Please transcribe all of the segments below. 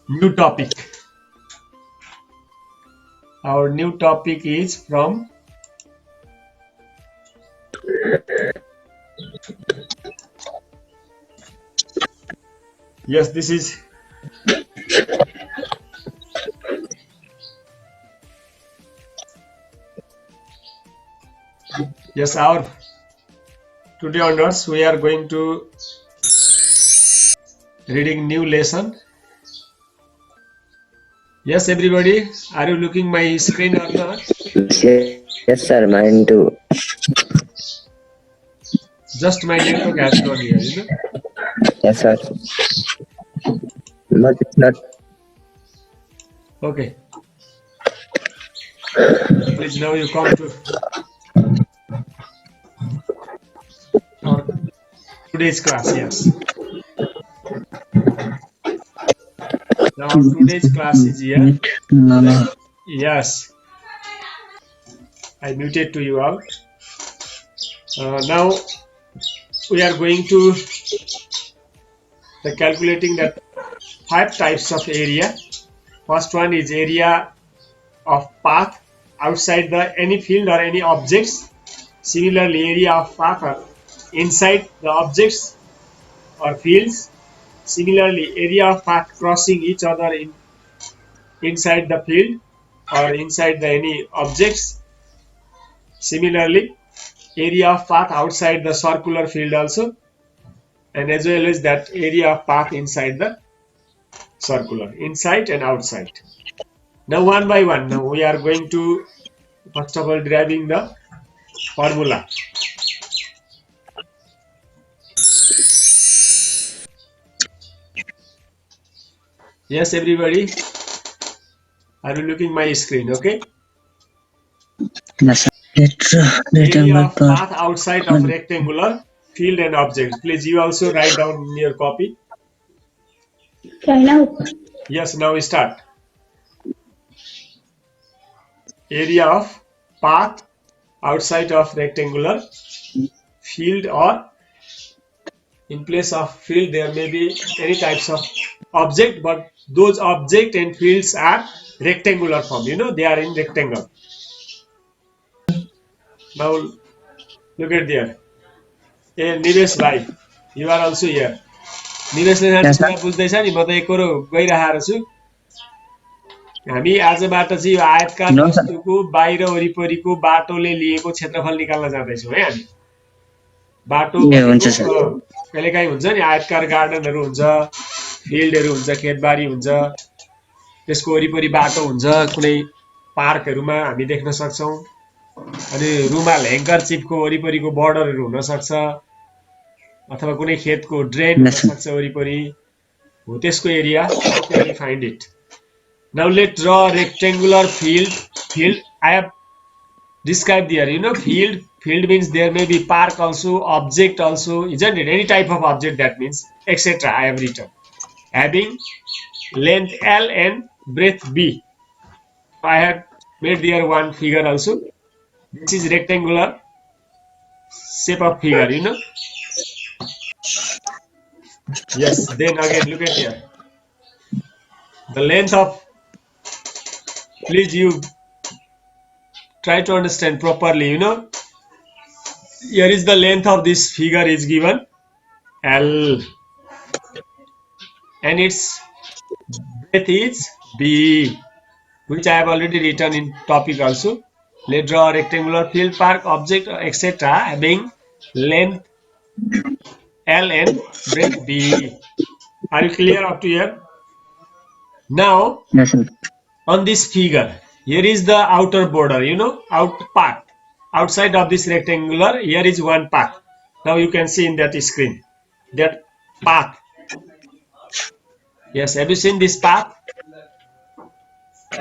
New topic. Our new topic is from yes, this is yes, our today onwards we are going to reading new lesson. Yes, everybody, are you looking my screen or not? Yes, sir, mine too. Just my network has gone here, Yes, sir. But it's not. Okay, please now you come to our today's class. Yes, now today's class is here. Yes, I muted to you all. Now we are going to the calculating that 5 types of area. First one is area of path outside the any field or any objects. Similarly, area of path or inside the objects or fields. Similarly, area of path crossing each other inside the field or inside the any objects. Similarly, area of path outside the circular field also, and as well as that area of path inside the circular, inside and outside. Now one by one, now we are going to first of all deriving the formula. Yes, everybody, are you looking my screen? Okay. Area of path outside of rectangular field and objects. Please, you also write down in your copy. Yes, now we start. Area of path outside of rectangular field, or in place of field there may be any types of object, but those object and fields are rectangular form, they are in rectangle. Now look at there. Hey, Nivesh bhai, you are also here. निवेशले Yes, sir. कुरा बुझ्दैछ नि, म त एकरो गइरहेको छु। हामी आजबाट चाहिँ यो आयतकार No, sir. वस्तुको बाहिर वरिपरिको बाटोले लिएको क्षेत्रफल निकाल्न जाँदैछौँ है हामी। बाटो ए हुन्छ भनेको सर। कहिलेकाहीँ हुन्छ नि आयतकार गार्डनहरू हुन्छ, फिल्डहरू हुन्छ, खेतबारी हुन्छ, त्यसको वरिपरि बाटो हुन्छ, कुनै पार्कहरूमा हामी देख्न सक्छौँ। अनि रुमाल ह्याङ्करचिपको वरिपरिको बर्डरहरू हुनसक्छ, अथवा कुनै खेतको ड्रेन Yes, sir. हुनसक्छ वरिपरि, हो त्यसको area. How can we find it? Now let's draw a rectangular field. I have described here, field. Field means there may be park also, object also, isn't it? Any type of object, that means, etc. I have written. Having length L and breadth B. I have made there one figure also. This is rectangular shape of figure, Yes, then again look at here. The length of, please you try to understand properly, Here is the length of this figure is given L, and its breadth is B, which I have already written in topic also. Let's draw a rectangular field, park, object, etc. having length L and breadth B. Are you clear up to here? Now, Yes, sir. on this figure, here is the outer border, out path. Outside of this rectangular, here is one path. Now you can see in that screen, that path. Yes, have you seen this path?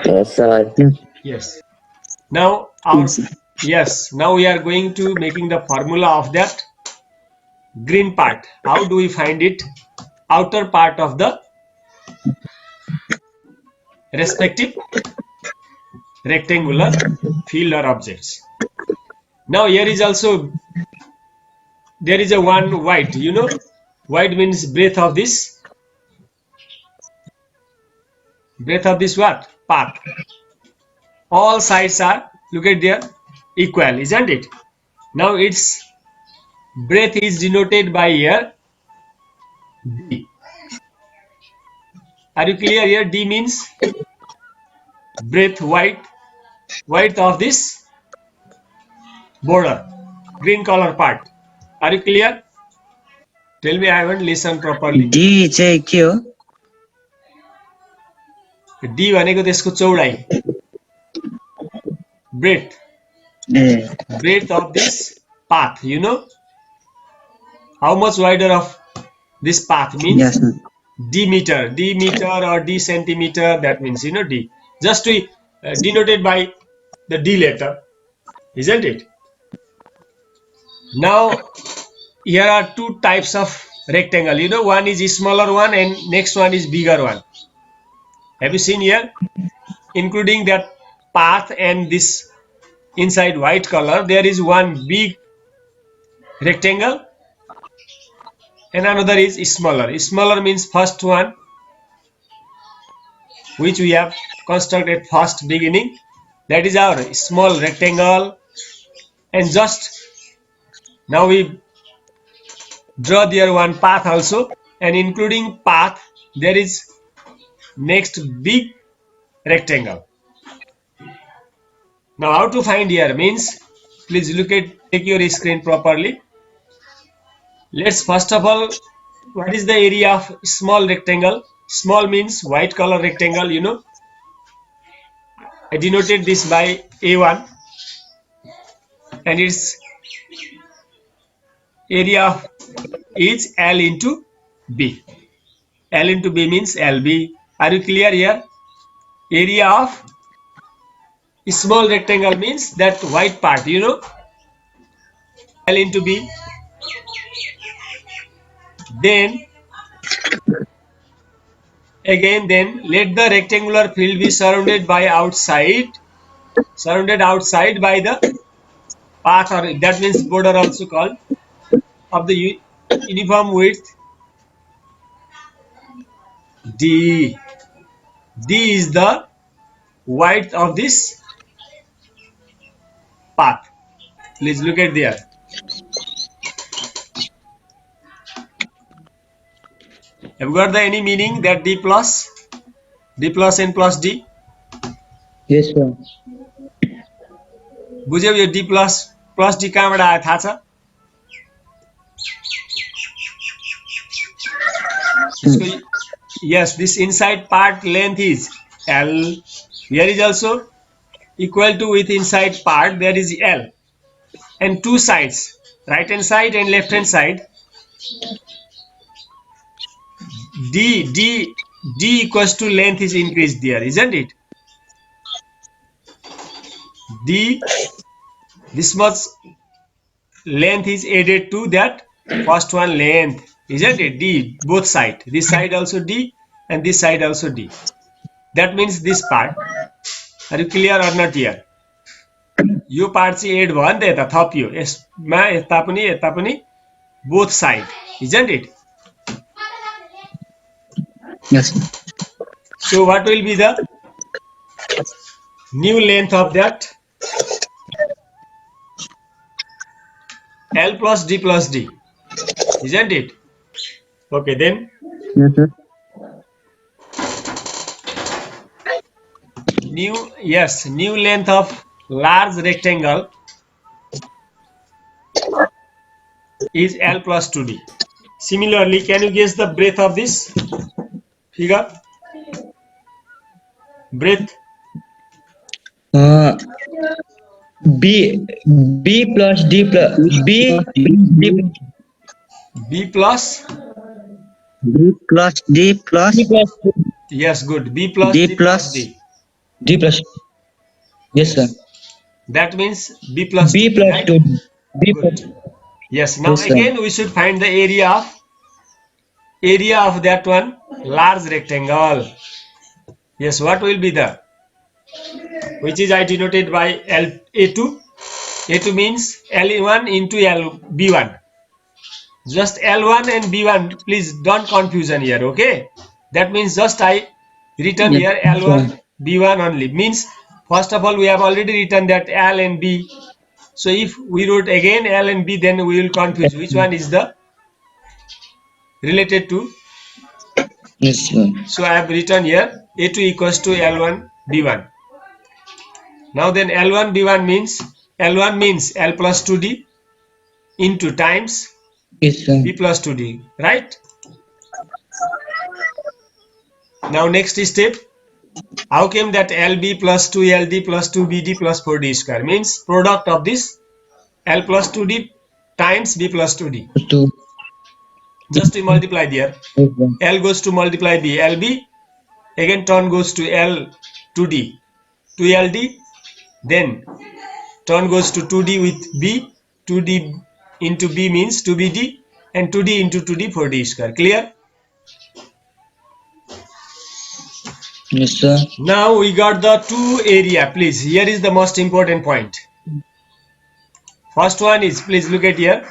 Yes, sir. Yes. Now now we are going to making the formula of that green part. How do we find it? Outer part of the respective rectangular field or objects. Now here is also, there is a one white, white means breadth of this Breadth of this what? Path. All sides are, look at there, equal, isn't it? Now its breadth is denoted by here D. Are you clear here? D means breadth, width of this border, green color part. Are you clear? Tell me, I haven't listened properly. D चाहिँ के हो? D भनेको त्यसको चौडाइ, breadth. Breadth of this path, you know how much wider of this path means? Yes, sir. D meter or D centimeter, that means, you know, D, just to denoted by the D letter, isn't it? Now here are two types of rectangle, you know, one is a smaller one and next one is bigger one. Have you seen here? Including that path and this inside white color, there is one big rectangle and another is smaller. Smaller means first one, which we have constructed first beginning, that is our small rectangle. And just now we draw there one path also, and including path there is next big rectangle. Now how to find here means, please take your screen properly. Let's first of all, what is the area of small rectangle? Small means white color rectangle, you know. I denoted this by A1 and its area is L into B. L into B means LB. Are you clear here? Area of small rectangle means that white part, you know, L into B. Then again, let the rectangular field be surrounded outside by the path, or that means border also called, of the uniform width D. D is the width of this path. Please look at there. Have you got any meaning that D plus and plus D? Yes, sir. बुझ्यौ यो D plus D कहाँबाट आयो थाहा छ? Yes, this inside part length is L. Here is also equal to, with inside part there is L, and two sides, right hand side and left hand side, D equals to length is increased there, isn't it? D, this much length is added to that first one length, isn't it? D, both side, this side also D and this side also D. That means this part. Are you clear or not here? Yo part चाहिँ add भयो नि त, यता थपियो, यसमा यता पनि both side, isn't it? Yes. So what will be the new length of that? L plus D, isn't it? Okay, then. Yes, sir. New length of large rectangle is L plus 2D. Similarly, can you guess the breadth of this figure? Breadth? B plus D plus B plus D plus yes, good. B plus D D plus D. D plus. Yes, sir. That means B plus B 2, plus right? 2. B plus. Good. Yes. Now Yes, sir. again we should find the area of that one large rectangle. Yes, what will be the, which is I denoted by A2. A2 means L1 into B1. Just L1 and B1, please don't confusion here, okay? That means just I written Yes, here sir. L1 B1 only. Means first of all we have already written that L and B. So if we wrote again L and B, then we will confuse which one is the related to. Yes, sir. So I have written here A2 equals to L1 B1. Now then L1 B1 means L1 means L plus 2D into times Yes, sir. B plus 2D, right? Now next step, how came that LB plus 2LD plus 2BD plus 4D square means product of this L plus 2D times B plus 2D. To Just to multiply there. yes, sir. L goes to multiply B. LB again turn goes to L 2D. 2LD then turn goes to 2D with B. 2D into B means 2BD and 2D into 2D 4D square. Clear? Yes, sir. Now we got the two area. Please, here is the most important point. First one is, please look at here.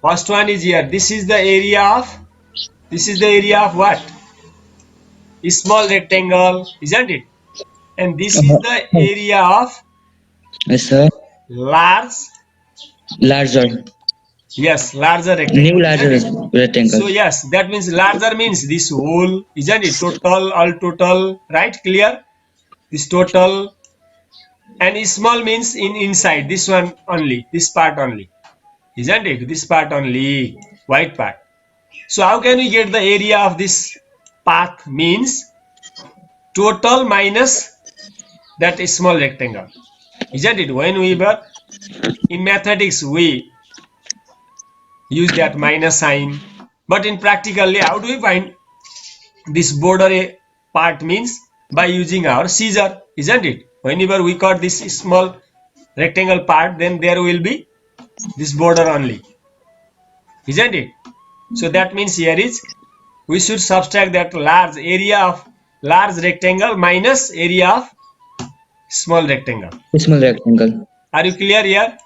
First one is here. This is the area of what? A small rectangle, isn't it? And this is the area of Yes, sir. large, Larger. yes, larger New rectangle, larger isn't it? rectangle. So yes, that means larger means this whole, isn't it? Total, all total, right? Clear? This total, and small means inside this one only, this part only, isn't it? This part only, white part. So how can we get the area of this path means total minus that small rectangle, isn't it? When we were in mathematics we use that minus sign, but in practically how do we find this border part means by using our scissor, isn't it? Whenever we cut this small rectangle part, then there will be this border only, isn't it? So that means here is we should subtract that large area of large rectangle minus area of small rectangle. Small rectangle. Are you clear here?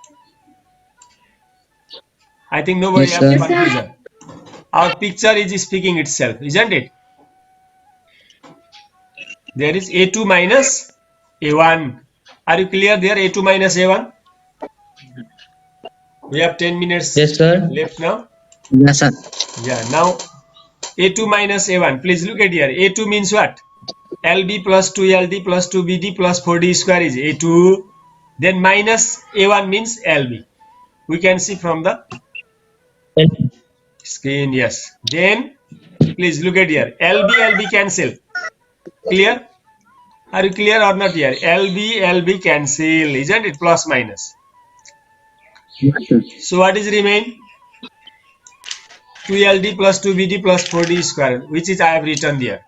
I think nobody Yes, have sir. confusion. Our picture is speaking itself, isn't it? There is A2 minus A1. Are you clear there? A2 minus A1. We have 10 minutes Yes, sir. left now. Yes, sir. Yeah, now A2 minus A1. Please look at here. A2 means what? LB plus 2LD plus 2BD plus 4D square is A2. Then minus A1 means LB. We can see from the screen, yes. Then please look at here. LB cancel. Clear? Are you clear or not here? LB cancel, isn't it? Plus minus. Yes, sir. So what is remain? 2LD plus 2BD plus 4D square, which is I have written there.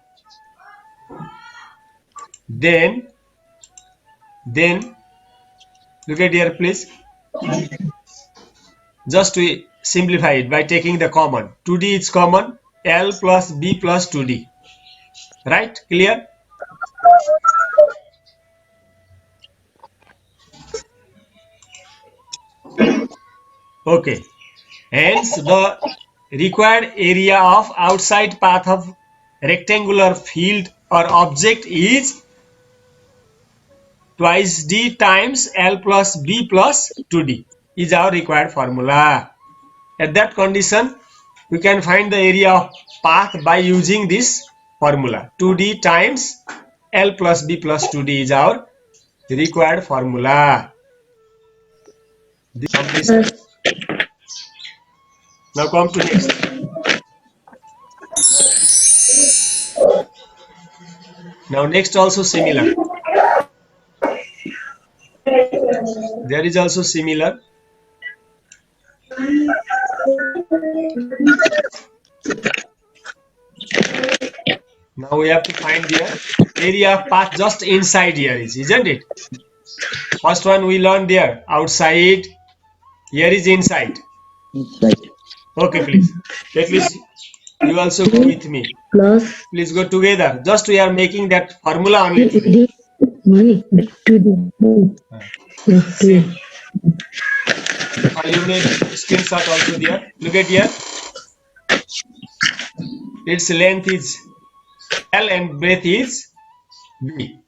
Then look at here, please. Just to simplify it by taking the common. 2D is common. L plus B plus 2D. Right? Clear? Okay. Hence, the required area of outside path of rectangular field or object is twice D times L plus B plus 2D is our required formula. At that condition, we can find the area of path by using this formula. 2D times L plus B plus 2D is our required formula. This now come to next. Now next also similar. There is also similar. Now we have to find the area of path just inside here is, isn't it? First one we learned there, outside. Here is inside. Right. Okay, please. At least you also go with me. Plus Please go together. Just we are making that formula only today. money to the Same. Or you made screenshot also there. Look at here. Its length is L and breadth is B.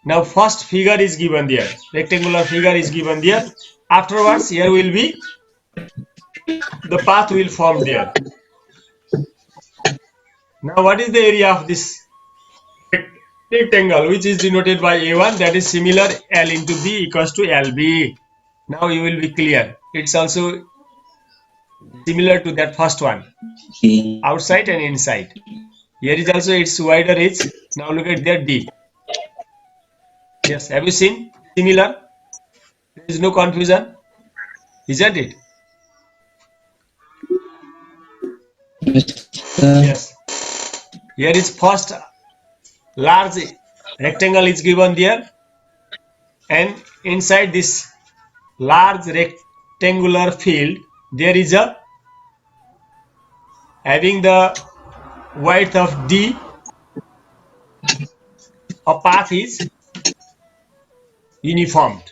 Now first figure is given there, rectangular figure is given there. Afterwards here will be the path will form there. Now what is the area of this rectangle, which is denoted by A1, that is similar L into B equals to LB. Now you will be clear. It's also similar to that first one, B. outside and inside. Here is also its wider edge. Now look at there D. Yes, have you seen? Similar. There is no confusion, isn't it? Yes, sir. Yes. Here is first large rectangle is given there, and inside this large rectangular field there is a having the width of D, a path is uniformed.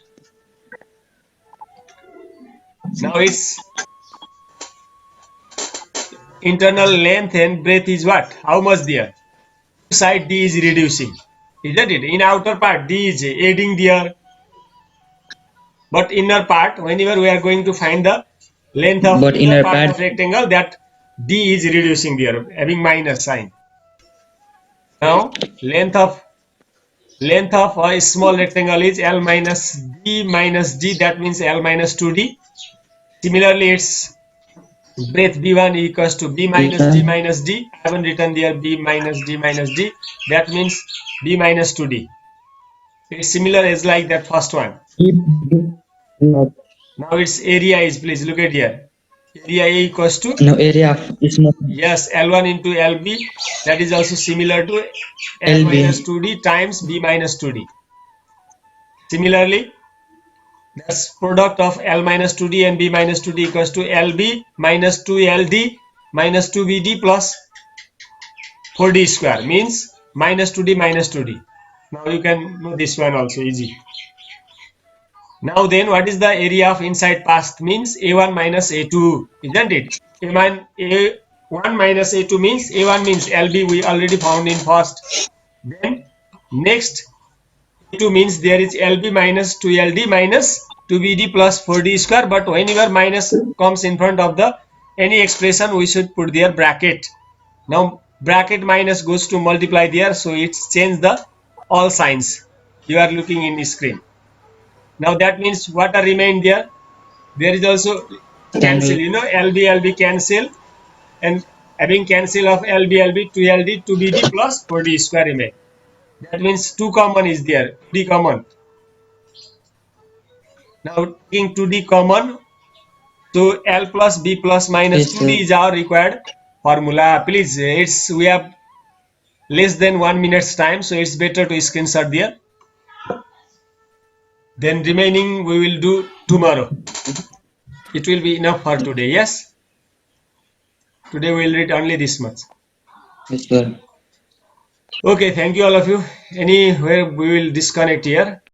Now its internal length and breadth is what? How much there? Side D is reducing, isn't it? In outer part D is adding there, but inner part, whenever we are going to find the length of But inner inner part part- of rectangle, that D is reducing there, having minus sign. Now length of a small rectangle is L minus D minus D, that means L minus 2D. Similarly, its breadth B1 equals to B minus D minus D. I haven't written there B minus D minus D. That means B minus 2D. It's similar as like that first one. No, Now its area is, please look at here. Area A equals to, no area is not yes, L1 into LB. That is also similar to L LB. minus 2D times B minus 2D. Similarly, that's product of L minus 2D and B minus 2D equals to LB minus 2LD minus 2BD plus 4D square, means minus 2D minus 2D. Now you can know this one also easy. Now then, what is the area of inside path? Means A1 minus A2, isn't it? A1 minus A2 means A1 means LB we already found in first. Then next A2 means there is LB minus 2LD minus 2BD plus 4D square, but whenever minus comes in front of the any expression, we should put there bracket. Now bracket minus goes to multiply there, so it's changed the all signs you are looking in the screen. Now that means what are remained there? There is also cancel, LB cancel, and having cancel of LB 2LD 2BD plus 4D square remain. That means 2 common is there, 2D common. Now taking 2D common, so L plus B plus minus Yes, 2D sir. is our required formula. Please, we have less than 1 minute's time, so it's better to screenshot there. Then remaining we will do tomorrow. It will be enough for today. Yes. Today we will read only this much. Yes, sir. Okay, thank you all of you. Anywhere we will disconnect here.